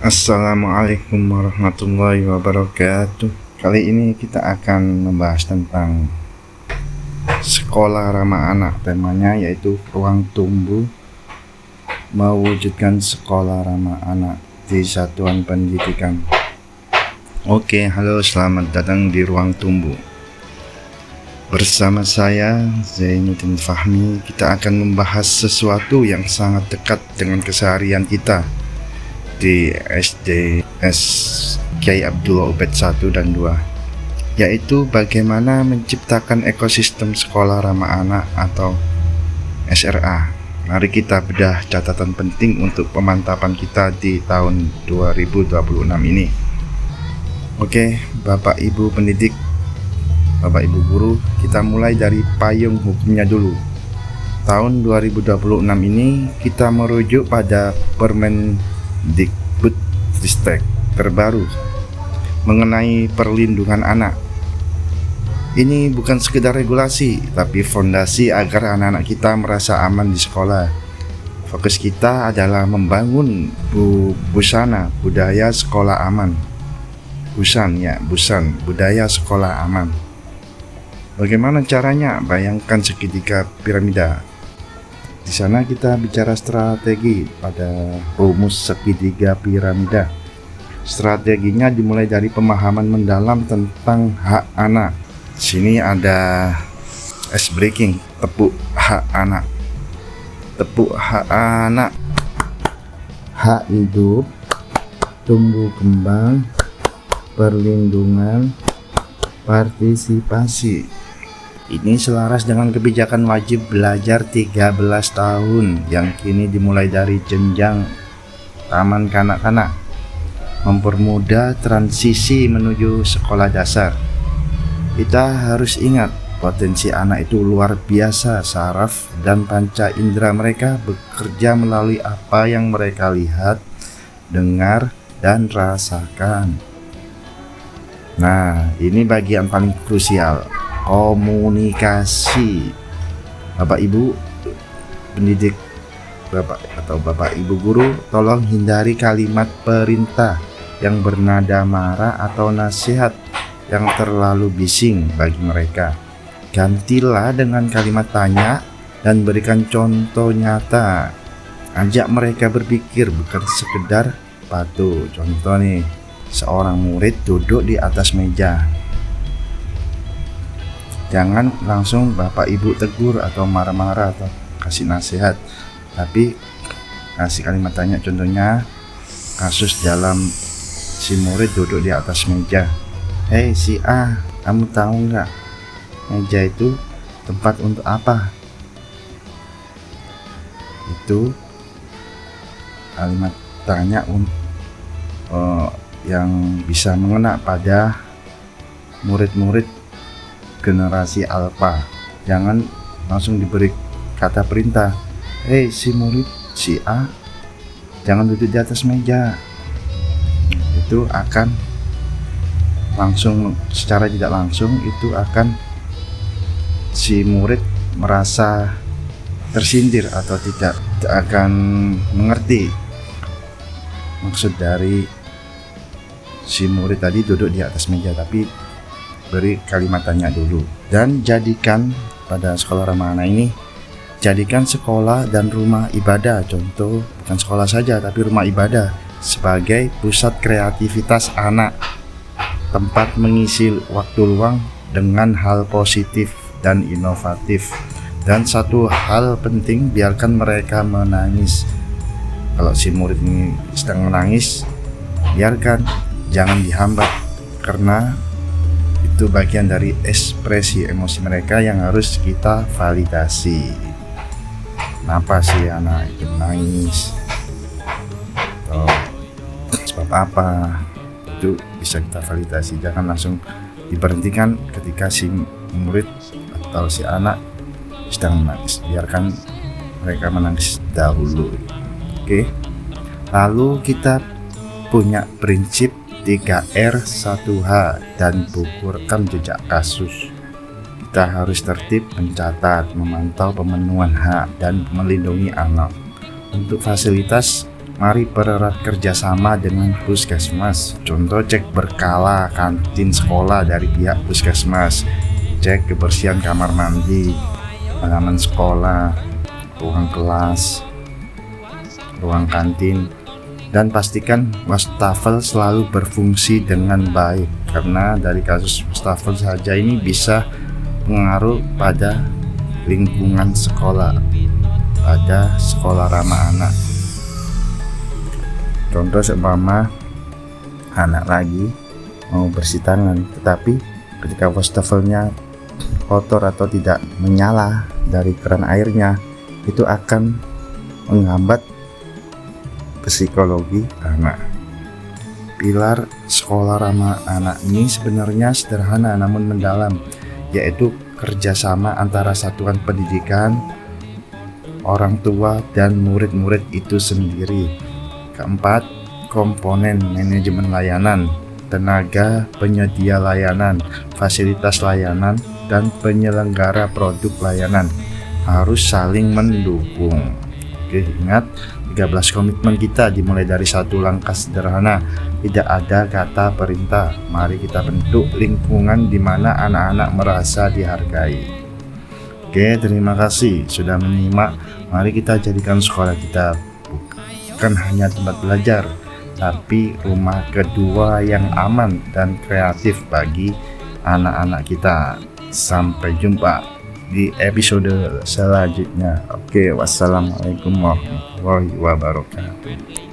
Assalamualaikum warahmatullahi wabarakatuh. Kali ini kita akan membahas tentang sekolah ramah anak. Temanya yaitu ruang tumbuh mewujudkan sekolah ramah anak di satuan pendidikan. Oke, halo, selamat datang di ruang tumbuh. Bersama saya Zainuddin Fahmi, kita akan membahas sesuatu yang sangat dekat dengan keseharian kita di SDS Kiai Abdullah Ubed 1 dan 2, yaitu bagaimana menciptakan ekosistem sekolah ramah anak atau SRA. Mari kita bedah catatan penting untuk pemantapan kita di tahun 2026 ini. Oke, Bapak Ibu pendidik, Bapak Ibu guru, kita mulai dari payung hukumnya dulu. Tahun 2026 ini kita merujuk pada Permendikbudristek terbaru mengenai perlindungan anak. Ini bukan sekedar regulasi, tapi fondasi agar anak-anak kita merasa aman di sekolah. Fokus kita adalah membangun busana budaya sekolah aman. Busan budaya sekolah aman. Bagaimana caranya? Bayangkan segitiga piramida. Di sana kita bicara strategi pada rumus segitiga piramida. Strateginya dimulai dari pemahaman mendalam tentang hak anak. Sini ada ice breaking, tepuk hak anak. Tepuk hak anak. Hak hidup, tumbuh kembang, perlindungan, partisipasi. Ini selaras dengan kebijakan wajib belajar 13 tahun yang kini dimulai dari jenjang taman kanak-kanak, mempermudah transisi menuju sekolah dasar. Kita harus ingat, potensi anak itu luar biasa. Saraf dan panca indera mereka bekerja melalui apa yang mereka lihat, dengar, dan rasakan. Nah, ini bagian paling krusial, komunikasi. Bapak Ibu pendidik, Bapak Ibu guru, tolong hindari kalimat perintah yang bernada marah atau nasihat yang terlalu bising bagi mereka. Gantilah dengan kalimat tanya dan berikan contoh nyata. Ajak mereka berpikir, bukan sekedar patuh. Contoh nih, seorang murid duduk di atas meja. Jangan langsung Bapak Ibu tegur atau marah-marah atau kasih nasihat, tapi kasih kalimat tanya. Contohnya kasus dalam si murid duduk di atas meja. Hei si A, kamu tahu nggak meja itu tempat untuk apa? Itu kalimat tanya yang bisa mengena pada murid-murid generasi alfa. Jangan langsung diberi kata perintah. Hei si murid si A, jangan duduk di atas meja. Itu akan langsung, secara tidak langsung itu akan si murid merasa tersindir atau tidak akan mengerti maksud dari si murid tadi duduk di atas meja, tapi beri kalimat tanya dulu. Dan jadikan pada sekolah ramah anak ini, jadikan sekolah dan rumah ibadah, contoh bukan sekolah saja tapi rumah ibadah, sebagai pusat kreativitas anak, tempat mengisi waktu luang dengan hal positif dan inovatif. Dan satu hal penting, biarkan mereka menangis. Kalau si murid ini sedang menangis, biarkan, jangan dihambat, karena itu bagian dari ekspresi emosi mereka yang harus kita validasi. Kenapa sih anak itu menangis? Atau sebab apa? Itu bisa kita validasi. Jangan langsung diberhentikan ketika si murid atau si anak sedang menangis. Biarkan mereka menangis dahulu. Oke. Lalu kita punya prinsip 3R 1H dan buku rekam jejak kasus. Kita harus tertib, mencatat, memantau pemenuhan hak dan melindungi anak. Untuk fasilitas Mari pererat kerjasama dengan puskesmas. Contoh, cek berkala kantin sekolah dari pihak puskesmas, cek kebersihan kamar mandi, halaman sekolah, ruang kelas, ruang kantin, dan pastikan wastafel selalu berfungsi dengan baik, karena dari kasus wastafel saja ini bisa mengaruh pada lingkungan sekolah, pada sekolah ramah anak. Contoh seumpama anak lagi mau bersih tangan, tetapi ketika wastafelnya kotor atau tidak menyala dari keran airnya, itu akan menghambat psikologi anak. Pilar sekolah ramah anak ini sebenarnya sederhana namun mendalam, yaitu kerjasama antara satuan pendidikan, orang tua, dan murid-murid itu sendiri. Keempat, komponen manajemen layanan, tenaga penyedia layanan, fasilitas layanan, dan penyelenggara produk layanan harus saling mendukung. Oke, ingat 13 komitmen kita dimulai dari satu langkah sederhana. Tidak ada kata perintah. Mari kita bentuk lingkungan di mana anak-anak merasa dihargai. Oke, terima kasih sudah menyimak. Mari kita jadikan sekolah kita bukan hanya tempat belajar, tapi rumah kedua yang aman dan kreatif bagi anak-anak kita. Sampai jumpa di episode selanjutnya. Oke, wassalamualaikum warahmatullahi wabarakatuh.